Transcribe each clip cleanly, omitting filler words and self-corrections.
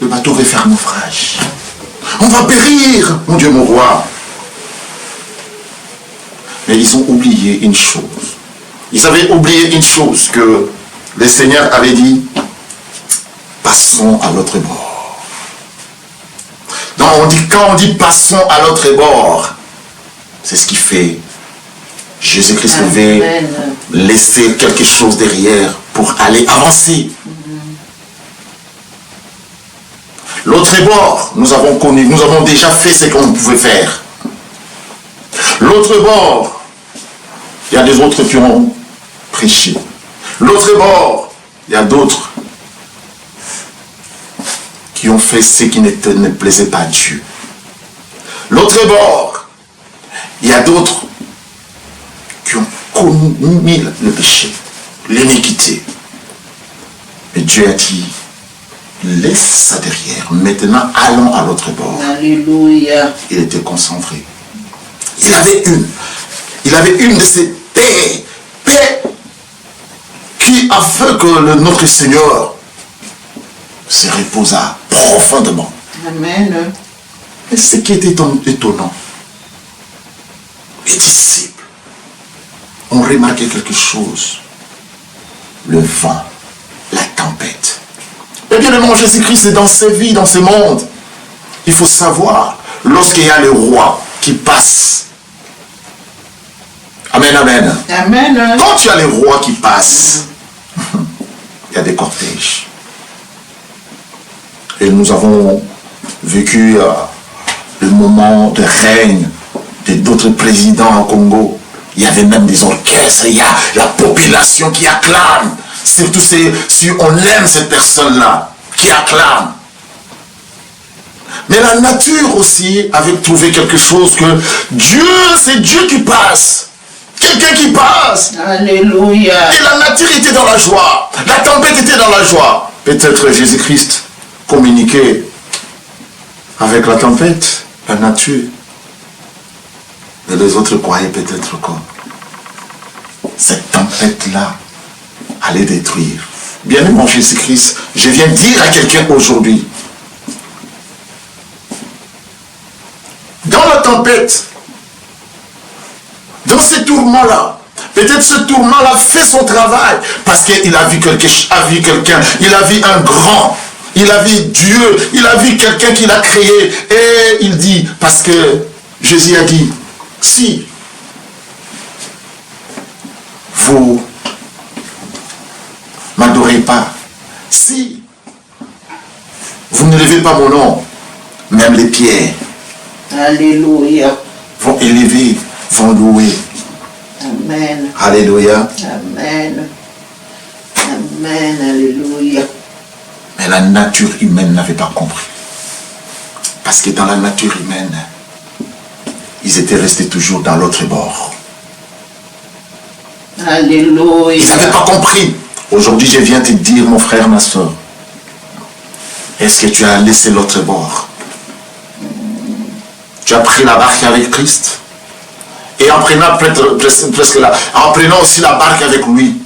le bateau va faire naufrage. On va périr, mon Dieu, mon roi. Mais ils ont oublié une chose. Ils avaient oublié une chose que le Seigneur avait dit, passons à l'autre bord. Donc quand on dit passons à l'autre bord, c'est ce qui fait Jésus-Christ devait laisser quelque chose derrière pour aller avancer. L'autre bord, nous avons connu, nous avons déjà fait ce qu'on pouvait faire. L'autre bord, il y a des autres qui ont prêché. L'autre bord, il y a d'autres qui ont fait ce qui ne plaisait pas à Dieu. L'autre bord, il y a d'autres qui ont commis le péché, l'iniquité. Et Dieu a dit, laisse ça derrière. Maintenant, allons à l'autre bord. Alléluia. Il était concentré. Il avait une de ces paix qui a fait que notre Seigneur se reposa profondément. Amen. Et ce qui était étonnant, les disciples ont remarqué quelque chose. Le vent, la tempête. Et bien aimé, Jésus-Christ est dans sa vie, dans ce monde. Il faut savoir, lorsqu'il y a le roi qui passe. Amen, amen. Amen. Quand il y a le roi qui passe, il y a des cortèges. Et nous avons vécu le moment de règne d'autres présidents au Congo. Il y avait même des orchestres, il y a la population qui acclame. Surtout si on aime ces personnes-là, qui acclament. Mais la nature aussi avait trouvé quelque chose que Dieu, c'est Dieu qui passe. Quelqu'un qui passe. Alléluia. Et la nature était dans la joie. La tempête était dans la joie. Peut-être Jésus-Christ communiquait avec la tempête, la nature. Et les autres croyaient peut-être que cette tempête-là allait détruire. Bien-aimé mon Jésus-Christ, je viens dire à quelqu'un aujourd'hui, dans la tempête, dans ce tourment-là, peut-être ce tourment-là fait son travail, parce qu'il a vu quelqu'un, il a vu un grand, il a vu Dieu, il a vu quelqu'un qui l'a créé, et il dit, parce que Jésus a dit, si vous m'adorez pas, si vous ne levez pas mon nom, même les pierres Alléluia. vont élever, vont louer. Amen. Alléluia. Amen. Amen. Alléluia. Mais la nature humaine n'avait pas compris. Parce que dans la nature humaine, ils étaient restés toujours dans l'autre bord. Alléluia. Ils n'avaient pas compris. Aujourd'hui, je viens te dire, mon frère, ma soeur, est-ce que tu as laissé l'autre bord? Tu as pris la barque avec Christ? Et en prenant en prenant aussi la barque avec lui,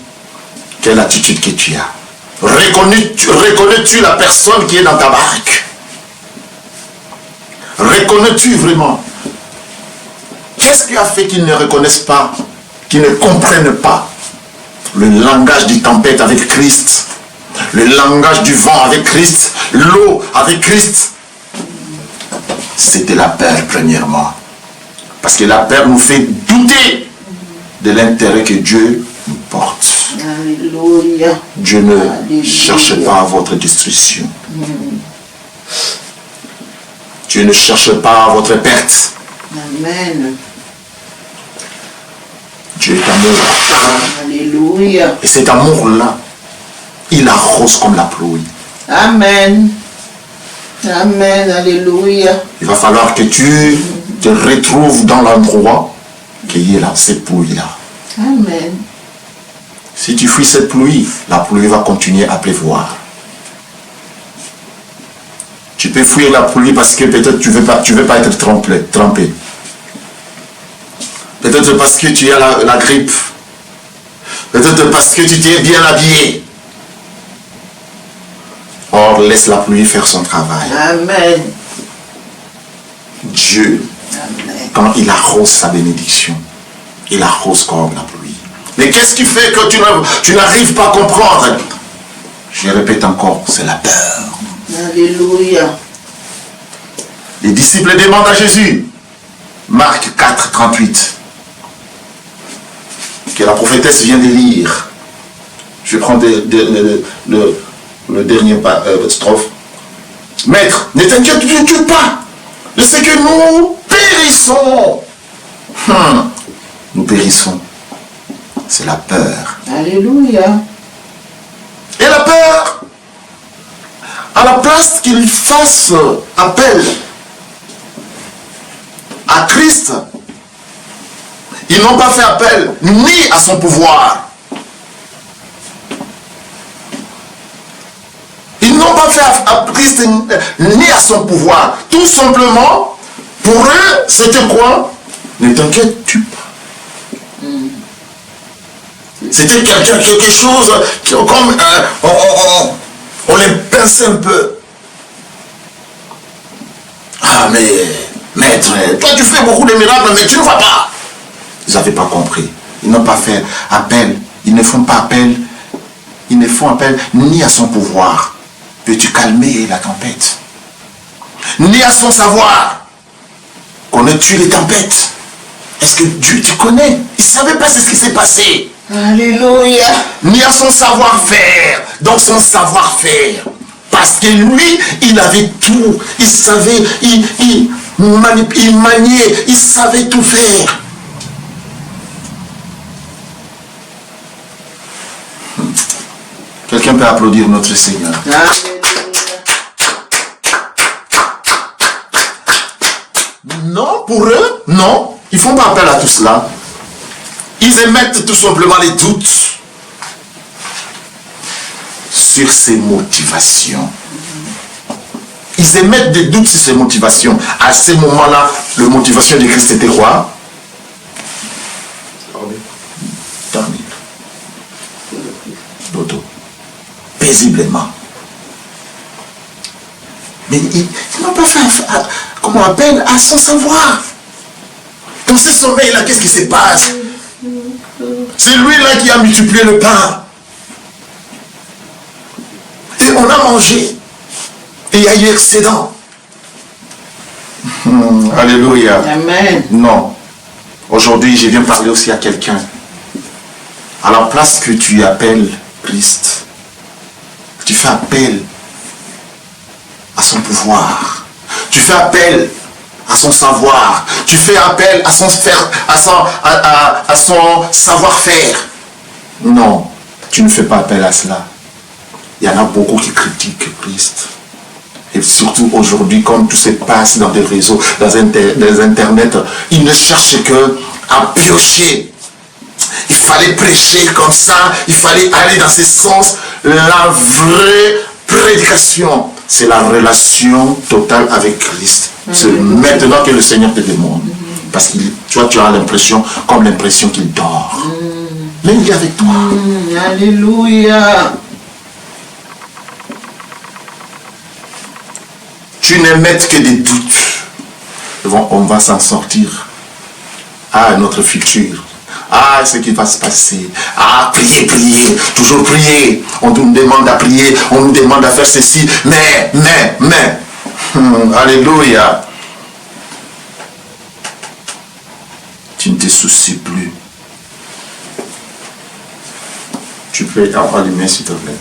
quelle attitude que tu as? Reconnais-tu la personne qui est dans ta barque? Reconnais-tu vraiment? Qu'est-ce qui a fait qu'ils ne reconnaissent pas, qu'ils ne comprennent pas le langage du tempête avec Christ, le langage du vent avec Christ, l'eau avec Christ? C'était la peur premièrement. Parce que la peur nous fait douter de l'intérêt que Dieu nous porte. Alléluia. Dieu ne Alléluia. cherche pas votre destruction. Dieu ne cherche pas votre perte. Amen. Dieu est amour. Alléluia. Et cet amour-là, il arrose comme la pluie. Amen. Amen. Alléluia. Il va falloir que tu te retrouves dans l'endroit qui est là, cette pluie-là. Amen. Si tu fuis cette pluie, la pluie va continuer à pleuvoir. Tu peux fuir la pluie parce que peut-être tu veux pas être trempé. Peut-être parce que tu as la grippe. Peut-être parce que tu t'es bien habillé. Or, Alors laisse la pluie faire son travail. Amen. Dieu, Amen. quand il arrose sa bénédiction, il arrose comme la pluie. Mais qu'est-ce qui fait que tu n'arrives pas à comprendre? Je répète encore, c'est la peur. Alléluia. Les disciples demandent à Jésus, Marc 4, 38, que la prophétesse vient de lire. Je prends le dernier strophe. Maître, ne t'inquiète pas, je sais que nous périssons. Nous périssons. C'est la peur. Alléluia. Et la peur, à la place qu'il fasse appel à Christ, ils n'ont pas fait appel ni à son pouvoir. Ils n'ont pas fait à Christ ni à son pouvoir. Tout simplement, pour eux, c'était quoi? Ne t'inquiète-tu pas. C'était quelque chose comme on les pinçait un peu. Ah mais maître, toi tu fais beaucoup de miracles, mais tu ne vas pas. Ils n'avaient pas compris. Ils n'ont pas fait appel. Ils ne font pas appel. Ils ne font appel ni à son pouvoir. Peux-tu calmer la tempête? Ni à son savoir. Connais-tu les tempêtes? Est-ce que Dieu te connaît? Il ne savait pas ce qui s'est passé. Alléluia. Ni à son savoir-faire. Dans son savoir-faire. Parce que lui, il avait tout. Il savait, il maniait, il savait tout faire. Quelqu'un peut applaudir notre Seigneur. Alléluia. Non, pour eux, non. Ils ne font pas appel à tout cela. Ils émettent tout simplement les doutes sur ses motivations. Ils émettent des doutes sur ses motivations. À ces moments-là, la motivation de Christ était quoi? Dormir. Dodo. Paisiblement. Mais ils n'ont pas fait comment on appelle à son savoir. Dans ce sommeil-là, qu'est-ce qui se passe? C'est lui-là qui a multiplié le pain. Et on a mangé. Et il y a eu excédent. Alléluia. Amen. Non. Aujourd'hui, je viens parler aussi à quelqu'un. À la place que tu appelles Christ, tu fais appel à son pouvoir. Tu fais appel à son savoir. Tu fais appel à son savoir-faire. Non, tu ne fais pas appel à cela. Il y en a beaucoup qui critiquent Christ. Et surtout aujourd'hui, comme tout se passe dans des réseaux, dans les internets, ils ne cherchent que à piocher. Il fallait prêcher comme ça, il fallait aller dans ce sens. La vraie prédication, c'est la relation totale avec Christ. C'est maintenant que le Seigneur te demande. Parce que tu as l'impression, comme l'impression qu'il dort. Mais il est avec toi. Alléluia. Tu n'émettes que des doutes. On va s'en sortir. Ah, notre futur. Ah, ce qui va se passer. Ah, prier, prier. Toujours prier. On nous demande à prier. On nous demande à faire ceci. Mais. Alléluia. Tu ne te soucies plus. Tu peux allumer s'il te plaît.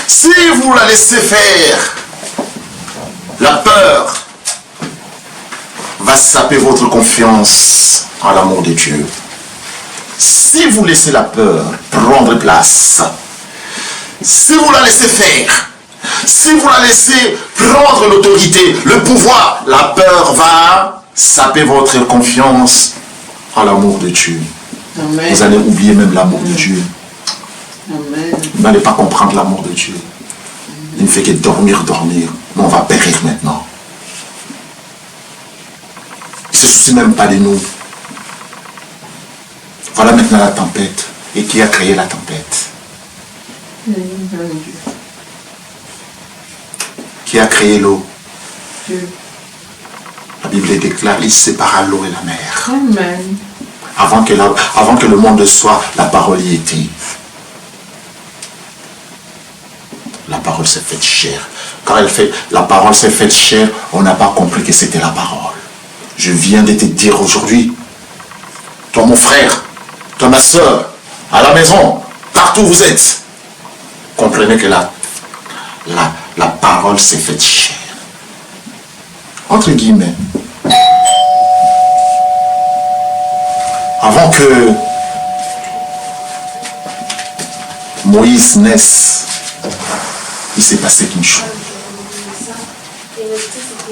Si vous la laissez faire, la peur va saper votre confiance en l'amour de Dieu. Si vous laissez la peur prendre place, si vous la laissez faire, si vous la laissez prendre l'autorité, le pouvoir, la peur va saper votre confiance en l'amour de Dieu. Amen. Vous allez oublier même l'amour de Dieu. Amen. Vous n'allez pas comprendre l'amour de Dieu. Il ne fait que dormir. Mais on va périr maintenant. Il ne se soucie même pas de nous. Voilà maintenant la tempête. Et qui a créé la tempête? Qui a créé l'eau? Dieu. La Bible déclare, il sépara l'eau et la mer. Amen. Avant que le monde soit, la parole y était. La parole s'est faite chair. Quand la parole s'est faite chair, on n'a pas compris que c'était la parole. Je viens de te dire aujourd'hui, toi mon frère, toi ma soeur, à la maison, partout où vous êtes, comprenez que la parole s'est faite chair. Entre guillemets. Avant que Moïse naisse, il s'est passé qu'une chose.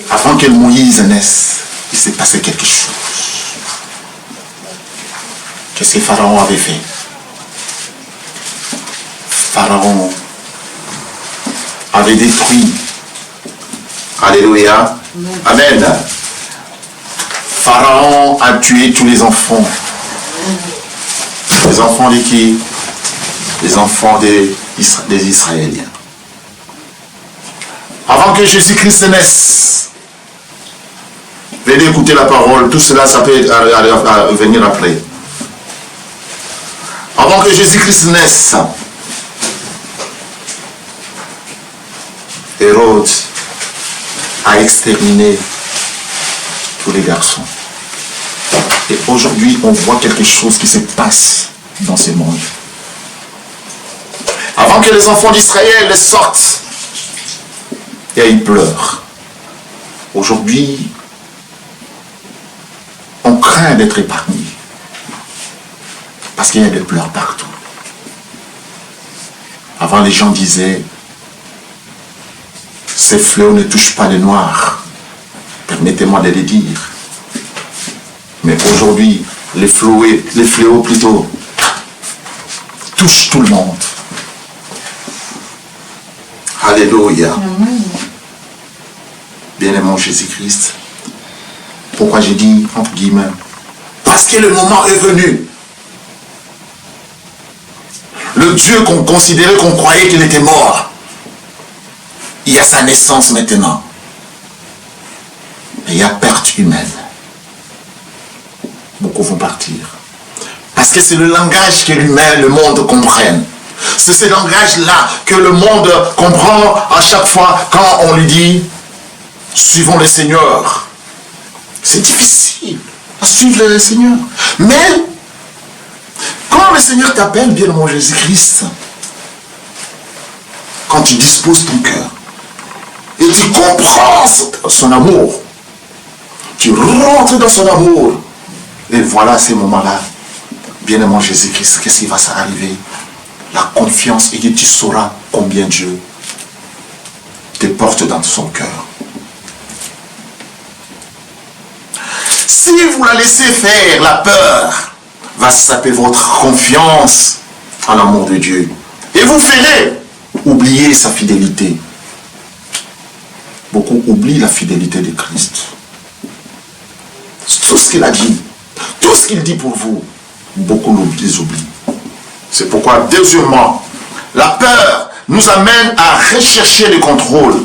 Avant que Moïse naisse, il s'est passé quelque chose. Qu'est-ce que Pharaon avait fait? Pharaon avait détruit. Alléluia. Amen. Pharaon a tué tous les enfants. Les enfants de qui? Les enfants des Israéliens. Avant que Jésus-Christ naisse, venez écouter la parole, tout cela, ça peut venir après. Avant que Jésus-Christ naisse, Hérode a exterminé tous les garçons. Et aujourd'hui, on voit quelque chose qui se passe dans ce monde. Avant que les enfants d'Israël sortent, et ils pleurent. Aujourd'hui, on craint d'être épargné. Parce qu'il y a des pleurs partout. Avant, les gens disaient, ces fléaux ne touchent pas les noirs. Permettez-moi de le dire. Mais aujourd'hui, les fléaux plutôt touchent tout le monde. Alléluia. Bien-aimé Jésus-Christ. Pourquoi j'ai dit entre guillemets? Parce que le moment est venu. Le Dieu qu'on considérait, qu'on croyait qu'il était mort, il y a sa naissance maintenant. Et il y a perte humaine. Beaucoup vont partir. Parce que c'est le langage que l'humain, le monde comprenne. C'est ce langage-là que le monde comprend à chaque fois quand on lui dit « Suivons le Seigneur ». C'est difficile à suivre le Seigneur. Mais, quand le Seigneur t'appelle, bien mon Jésus-Christ, quand tu disposes ton cœur, et tu comprends son amour, tu rentres dans son amour, et voilà à ces moments-là, bien aimé Jésus-Christ, qu'est-ce qui va s'arriver? La confiance, et que tu sauras combien Dieu te porte dans son cœur. Si vous la laissez faire, la peur va saper votre confiance en l'amour de Dieu. Et vous ferez oublier sa fidélité. Beaucoup oublient la fidélité de Christ. Tout ce qu'il a dit, tout ce qu'il dit pour vous, beaucoup les oublient. C'est pourquoi, deuxièmement, la peur nous amène à rechercher le contrôle.